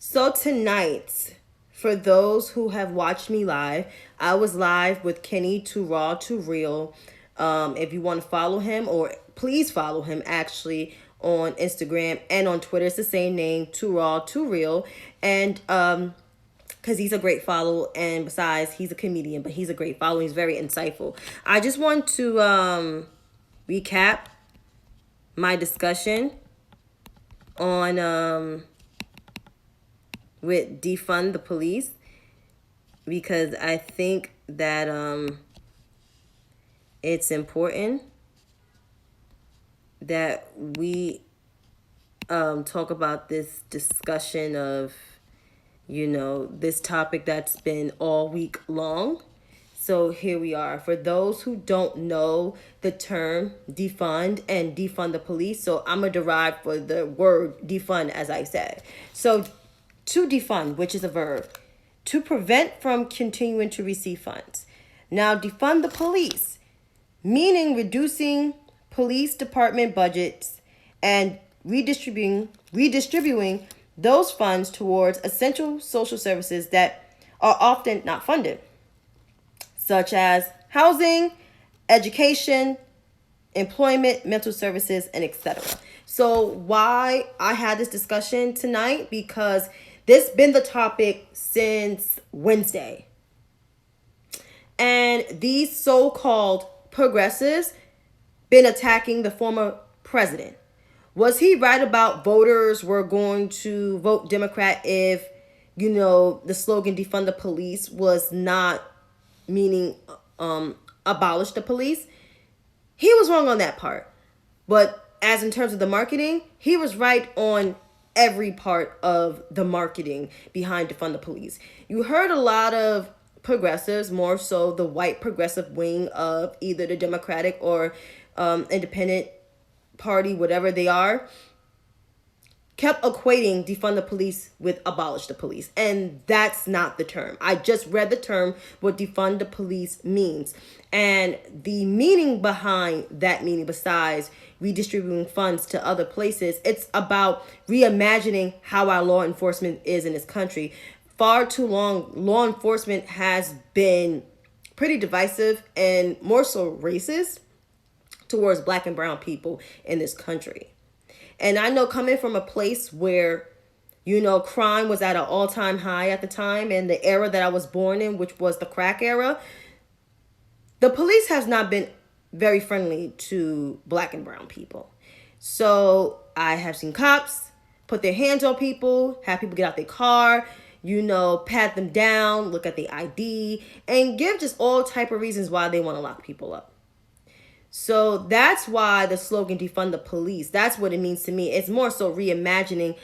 So tonight, for those who have watched me live, I was live with Kenny 2RawTooReal. If you want to follow him, or please follow him actually on Instagram and on Twitter, it's the same name, 2RawTooReal. And because he's a great follow, and besides, he's a comedian, but he's a great follow. He's very insightful. I just want to recap my discussion on with defund the police, because I think that it's important that we talk about this discussion of, this topic that's been all week long. So here we are. For those who don't know the term defund and defund the police, so I'm going to derive for the word defund, as I said. So to defund, which is a verb, to prevent from continuing to receive funds. Now, defund the police, meaning reducing police department budgets and redistributing those funds towards essential social services that are often not funded, such as housing, education, employment, mental services, and etc. So why I had this discussion tonight? Because this been the topic since Wednesday. And these so-called progressives been attacking the former president. Was he right about voters were going to vote Democrat if, the slogan defund the police was not meaning abolish the police? He was wrong on that part. But as in terms of the marketing, he was right on every part of the marketing behind defund the police. You heard a lot of progressives, more so the white progressive wing of either the Democratic or independent party, whatever they are, kept equating defund the police with abolish the police. And that's not the term. I just read the term, what defund the police means. And the meaning behind that meaning, besides redistributing funds to other places, it's about reimagining how our law enforcement is in this country. Far too long, law enforcement has been pretty divisive and more so racist towards Black and brown people in this country. And I know, coming from a place where, crime was at an all-time high at the time, and the era that I was born in, which was the crack era, the police has not been very friendly to Black and brown people. So I have seen cops put their hands on people, have people get out their car, pat them down, look at the ID, and give just all type of reasons why they want to lock people up. So that's why the slogan defund the police, that's what it means to me. It's more so reimagining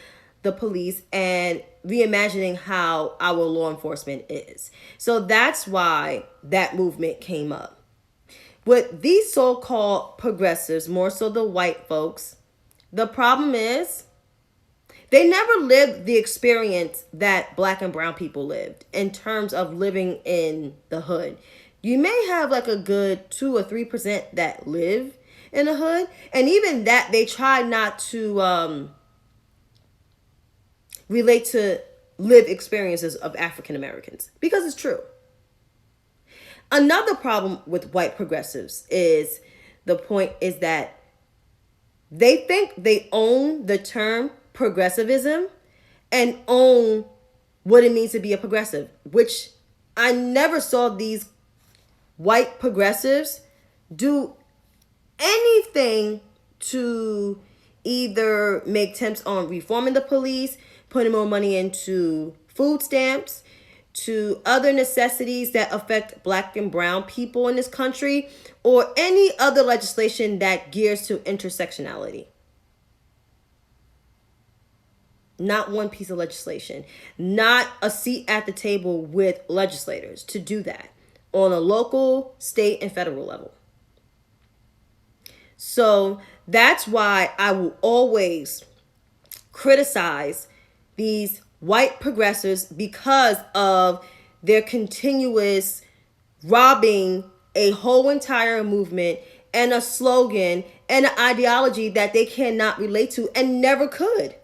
the police and reimagining how our law enforcement is. So that's why that movement came up. With these so-called progressives, more so the white folks, the problem is they never lived the experience that Black and brown people lived in terms of living in the hood. You may have like a good 2 or 3% that live in the hood. And even that, they try not to relate to lived experiences of African Americans, because it's true. Another problem with white progressives is that they think they own the term progressivism and own what it means to be a progressive, which I never saw these white progressives do anything to either make attempts on reforming the police, putting more money into food stamps, to other necessities that affect Black and brown people in this country, or any other legislation that gears to intersectionality. Not one piece of legislation, not a seat at the table with legislators to do that on a local, state, and federal level. So that's why I will always criticize these white progressives, because of their continuous robbing a whole entire movement and a slogan and an ideology that they cannot relate to and never could.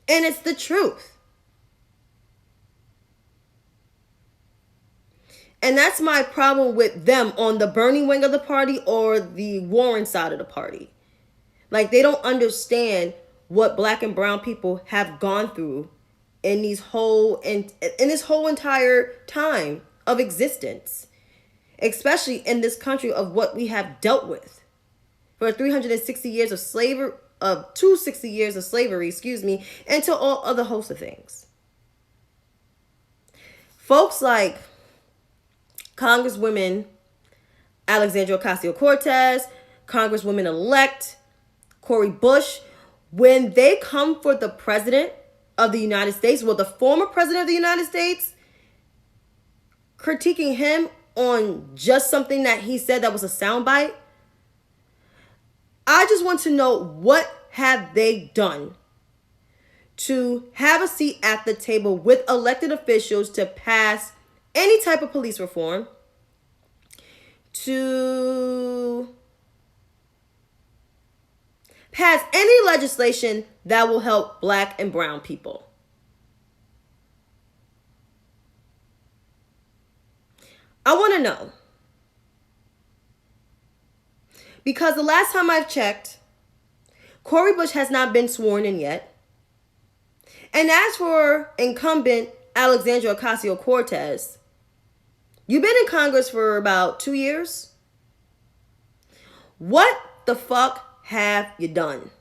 And it's the truth. And that's my problem with them on the Bernie wing of the party or the Warren side of the party. Like, they don't understand what black and brown people have gone through in this whole entire time of existence, especially in this country, of what we have dealt with for 360 years of slavery, of 260 years of slavery, and to all other hosts of things. Folks like Congresswomen Alexandria Ocasio-Cortez, Congresswoman-elect Cori Bush, when they come for the president of the United States, well, the former president of the United States, critiquing him on just something that he said that was a soundbite, I just want to know, what have they done to have a seat at the table with elected officials to pass any type of police reform, to pass any legislation that will help black and brown people? I want to know. Because the last time I've checked, Cori Bush has not been sworn in yet. And as for incumbent Alexandria Ocasio-Cortez, you've been in Congress for about 2 years. What the fuck have you done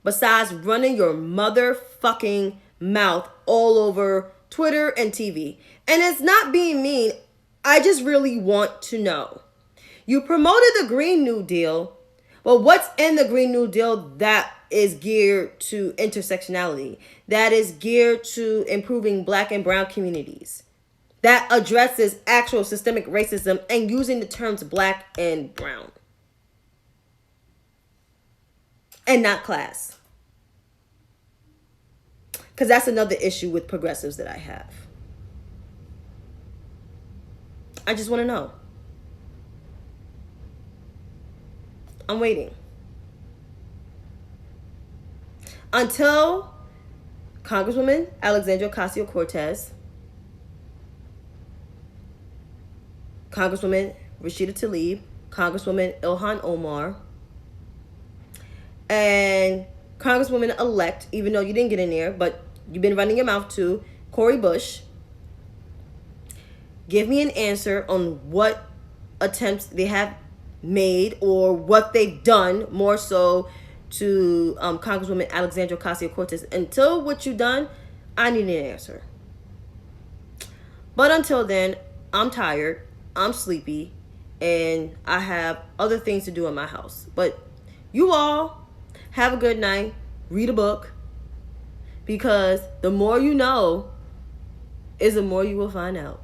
besides running your motherfucking mouth all over Twitter and TV? And it's not being mean. I just really want to know. You promoted the Green New Deal, but what's in the Green New Deal that is geared to intersectionality, that is geared to improving black and brown communities, that addresses actual systemic racism and using the terms black and brown and not class? Because that's another issue with progressives that I have. I just want to know. I'm waiting until Congresswoman Alexandria Ocasio-Cortez, Congresswoman Rashida Tlaib, Congresswoman Ilhan Omar, and Congresswoman-elect, even though you didn't get in there, but you've been running your mouth too, Cori Bush, give me an answer on what attempts they have made or what they've done, more so to Congresswoman Alexandria Ocasio-Cortez. Until what you've done, I need an answer. But until then, I'm tired, I'm sleepy, and I have other things to do in my house. But you all have a good night. Read a book, because the more you know is the more you will find out.